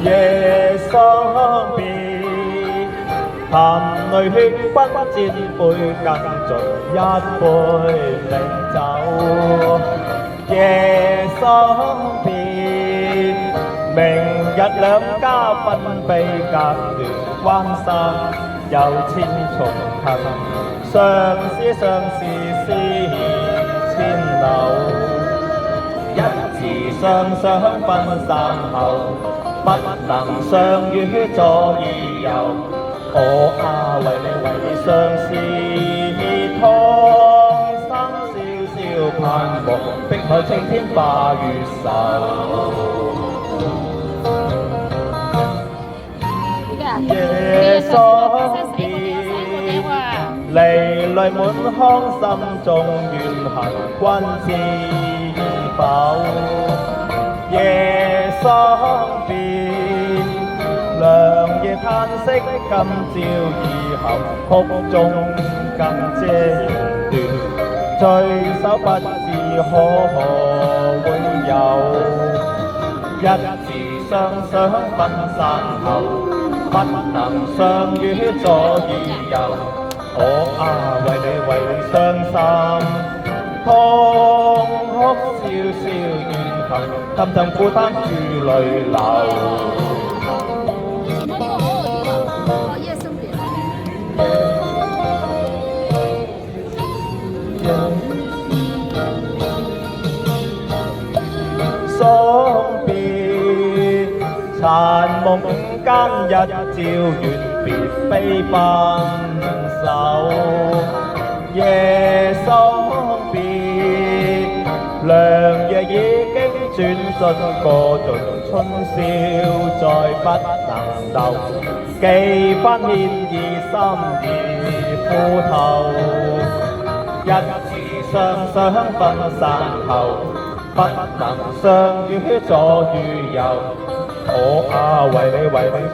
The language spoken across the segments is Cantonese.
夜相別，含淚血奔戰杯，更盡一杯美酒。夜相別，明日兩家分飛，隔斷關山又千重恨。相思思千縷，一字雙雙分散後，不能相於左與右。我啊，為你相思痛，生笑笑盼望，碧海青天化與愁。夜相別，離淚滿腔，心中怨恨君知否？夜相別，良夜嘆息，今朝以後，曲中更遮斷，聚首不知可會有。一字雙雙分散後，不能相於左與右。我啊，為你傷心痛哭，笑笑怨恨，沉沉負擔住淚流。相別，殘夢間一朝遠別非分手。夜相別，良夜已經轉瞬過盡，春宵再不能留。幾番牽意心已枯透，一字雙雙分散後，不能相於左與右。我啊，為你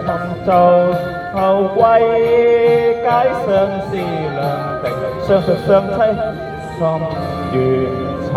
創造為解相思兩定，相惜相妻心怨愁。